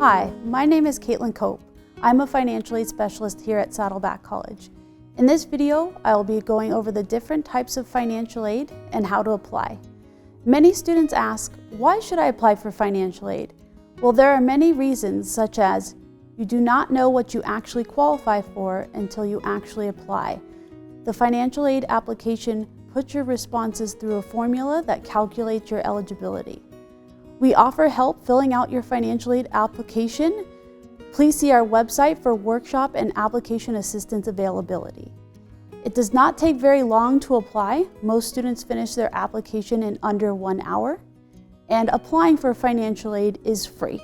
Hi, my name is Katelynn. I'm a financial aid specialist here at Saddleback College. In this video, I will be going over the different types of financial aid and how to apply. Many students ask, why should I apply for financial aid? Well, there are many reasons, such as you do not know what you actually qualify for until you actually apply. The financial aid application puts your responses through a formula that calculates your eligibility. We offer help filling out your financial aid application. Please see our website for workshop and application assistance availability. It does not take very long to apply. Most students finish their application in under 1 hour, and applying for financial aid is free.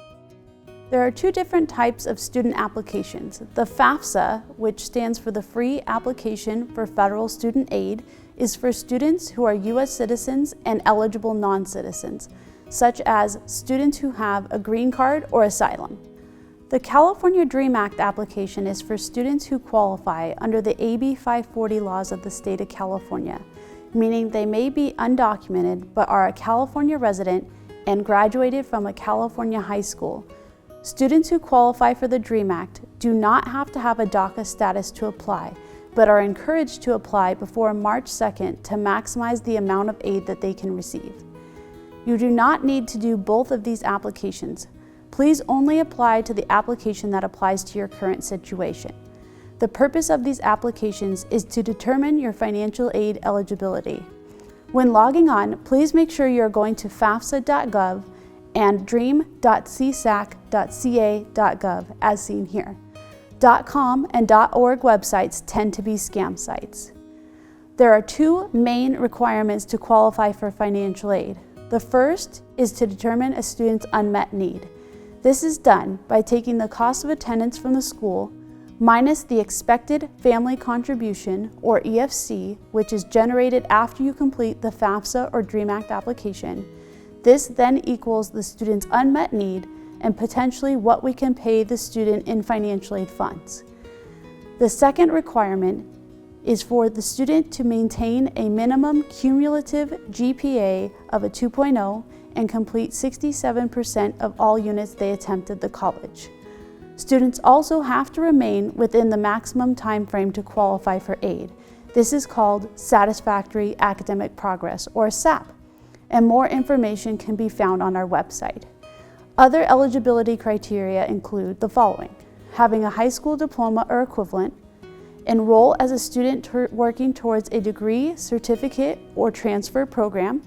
There are two different types of student applications. The FAFSA, which stands for the Free Application for Federal Student Aid, is for students who are U.S. citizens and eligible non-citizens, such as students who have a green card or asylum. The California DREAM Act application is for students who qualify under the AB 540 laws of the state of California, meaning they may be undocumented but are a California resident and graduated from a California high school. Students who qualify for the DREAM Act do not have to have a DACA status to apply, but are encouraged to apply before March 2nd to maximize the amount of aid that they can receive. You do not need to do both of these applications. Please only apply to the application that applies to your current situation. The purpose of these applications is to determine your financial aid eligibility. When logging on, please make sure you're going to fafsa.gov and dream.csac.ca.gov as seen here. .com and .org websites tend to be scam sites. There are two main requirements to qualify for financial aid. The first is to determine a student's unmet need. This is done by taking the cost of attendance from the school minus the expected family contribution, or EFC, which is generated after you complete the FAFSA or DREAM Act application. This then equals the student's unmet need and potentially what we can pay the student in financial aid funds. The second requirement is for the student to maintain a minimum cumulative GPA of a 2.0 and complete 67% of all units they attempt at the college. Students also have to remain within the maximum time frame to qualify for aid. This is called Satisfactory Academic Progress, or SAP, and more information can be found on our website. Other eligibility criteria include the following: having a high school diploma or equivalent, enroll as a student working towards a degree, certificate, or transfer program,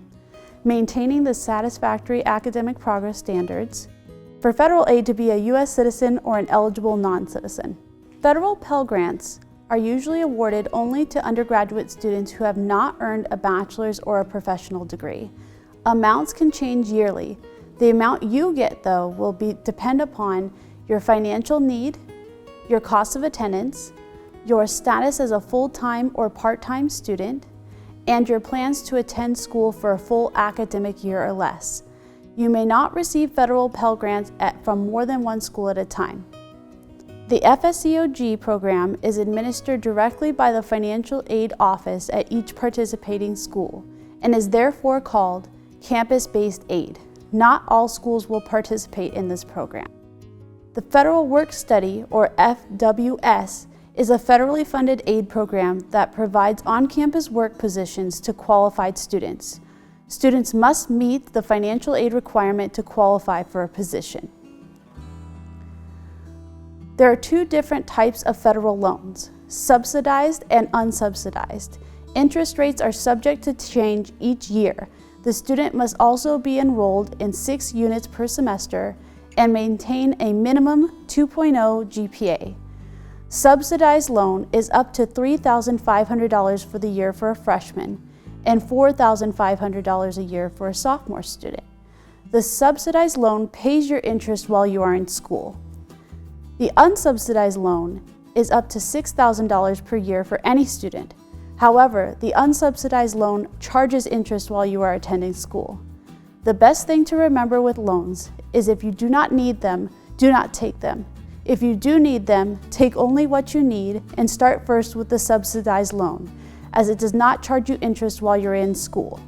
maintaining the satisfactory academic progress standards, for federal aid to be a U.S. citizen or an eligible non-citizen. Federal Pell Grants are usually awarded only to undergraduate students who have not earned a bachelor's or a professional degree. Amounts can change yearly. The amount you get, though, will depend upon your financial need, your cost of attendance, your status as a full-time or part-time student, and your plans to attend school for a full academic year or less. You may not receive federal Pell Grants from more than one school at a time. The FSEOG program is administered directly by the Financial Aid Office at each participating school and is therefore called campus-based aid. Not all schools will participate in this program. The Federal Work Study, or FWS, is a federally funded aid program that provides on-campus work positions to qualified students. Students must meet the financial aid requirement to qualify for a position. There are two different types of federal loans: subsidized and unsubsidized. Interest rates are subject to change each year. The student must also be enrolled in 6 units per semester and maintain a minimum 2.0 GPA. Subsidized loan is up to $3,500 for the year for a freshman and $4,500 a year for a sophomore student. The subsidized loan pays your interest while you are in school. The unsubsidized loan is up to $6,000 per year for any student. However, the unsubsidized loan charges interest while you are attending school. The best thing to remember with loans is if you do not need them, do not take them. If you do need them, take only what you need and start first with the subsidized loan, as it does not charge you interest while you're in school.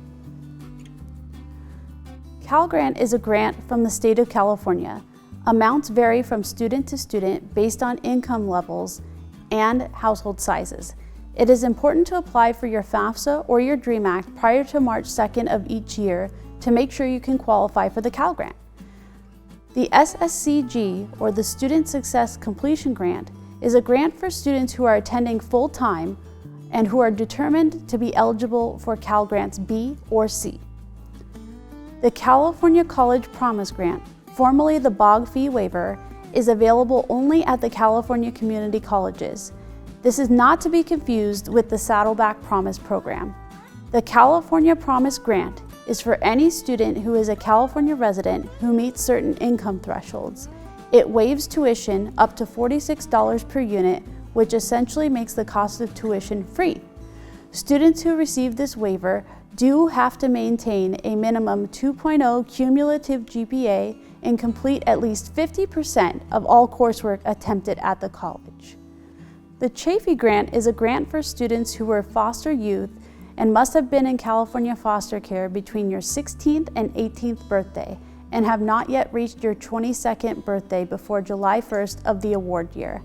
Cal Grant is a grant from the state of California. Amounts vary from student to student based on income levels and household sizes. It is important to apply for your FAFSA or your DREAM Act prior to March 2nd of each year to make sure you can qualify for the Cal Grant. The SSCG, or the Student Success Completion Grant, is a grant for students who are attending full-time and who are determined to be eligible for Cal Grants B or C. The California College Promise Grant, formerly the BOG fee waiver, is available only at the California community colleges. This is not to be confused with the Saddleback Promise program. The California Promise Grant is for any student who is a California resident who meets certain income thresholds. It waives tuition up to $46 per unit, which essentially makes the cost of tuition free. Students who receive this waiver do have to maintain a minimum 2.0 cumulative GPA and complete at least 50% of all coursework attempted at the college. The Chafee Grant is a grant for students who were foster youth and must have been in California foster care between your 16th and 18th birthday and have not yet reached your 22nd birthday before July 1st of the award year.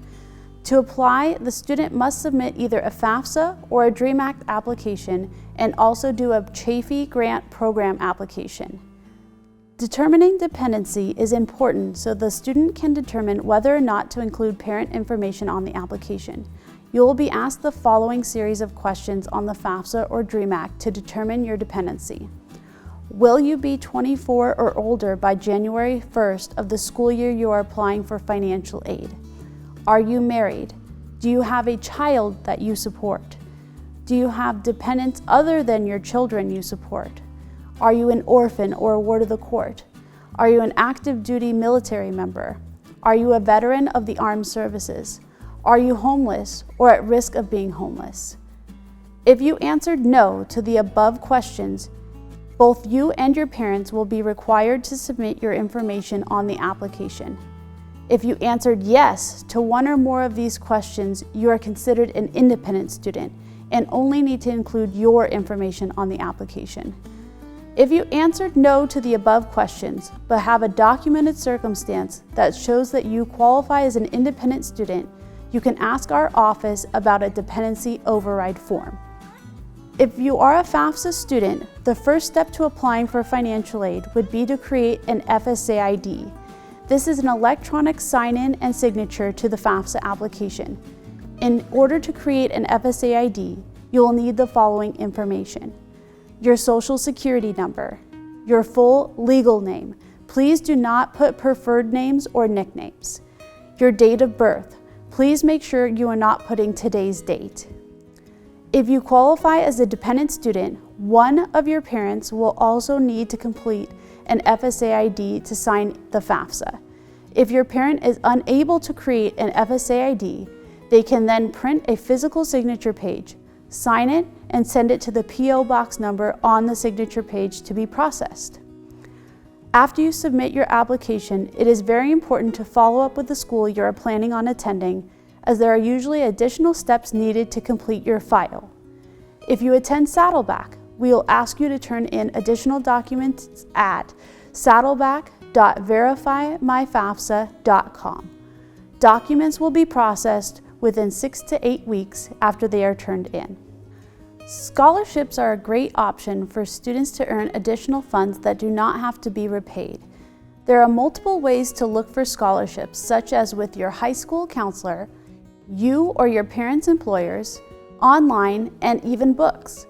To apply, the student must submit either a FAFSA or a DREAM Act application and also do a Chafee Grant Program application. Determining dependency is important so the student can determine whether or not to include parent information on the application. You will be asked the following series of questions on the FAFSA or DREAM Act to determine your dependency. Will you be 24 or older by January 1st of the school year you are applying for financial aid? Are you married? Do you have a child that you support? Do you have dependents other than your children you support? Are you an orphan or a ward of the court? Are you an active duty military member? Are you a veteran of the armed services? Are you homeless or at risk of being homeless? If you answered no to the above questions, both you and your parents will be required to submit your information on the application. If you answered yes to one or more of these questions, you are considered an independent student and only need to include your information on the application. If you answered no to the above questions, but have a documented circumstance that shows that you qualify as an independent student, you can ask our office about a dependency override form. If you are a FAFSA student, the first step to applying for financial aid would be to create an FSA ID. This is an electronic sign-in and signature to the FAFSA application. In order to create an FSA ID, you will need the following information: your social security number, your full legal name. Please do not put preferred names or nicknames. Your date of birth. Please make sure you are not putting today's date. If you qualify as a dependent student, one of your parents will also need to complete an FSA ID to sign the FAFSA. If your parent is unable to create an FSA ID, they can then print a physical signature page, sign it, and send it to the P.O. Box number on the signature page to be processed. After you submit your application, it is very important to follow up with the school you are planning on attending, as there are usually additional steps needed to complete your file. If you attend Saddleback, we will ask you to turn in additional documents at saddleback.verifymyfafsa.com. Documents will be processed within 6 to 8 weeks after they are turned in. Scholarships are a great option for students to earn additional funds that do not have to be repaid. There are multiple ways to look for scholarships, such as with your high school counselor, you or your parents' employers, online, and even books.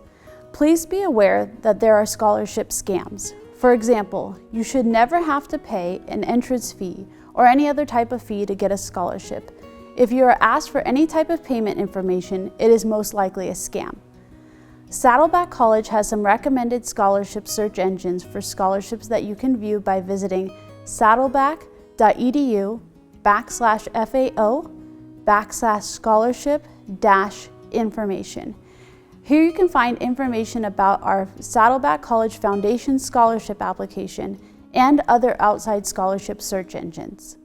Please be aware that there are scholarship scams. For example, you should never have to pay an entrance fee or any other type of fee to get a scholarship. If you are asked for any type of payment information, it is most likely a scam. Saddleback College has some recommended scholarship search engines for scholarships that you can view by visiting saddleback.edu/FAO/scholarship-information. Here you can find information about our Saddleback College Foundation Scholarship application and other outside scholarship search engines.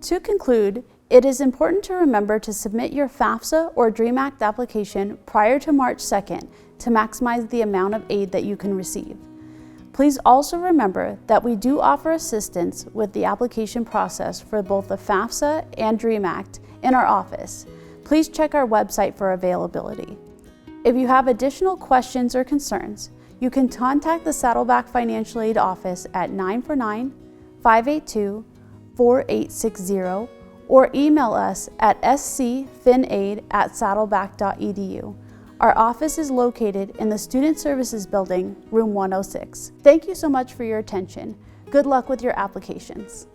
To conclude, it is important to remember to submit your FAFSA or DREAM Act application prior to March 2nd to maximize the amount of aid that you can receive. Please also remember that we do offer assistance with the application process for both the FAFSA and DREAM Act in our office. Please check our website for availability. If you have additional questions or concerns, you can contact the Saddleback Financial Aid Office at 949-582-4860 or email us at scfinaid@saddleback.edu. Our office is located in the Student Services Building, room 106. Thank you so much for your attention. Good luck with your applications.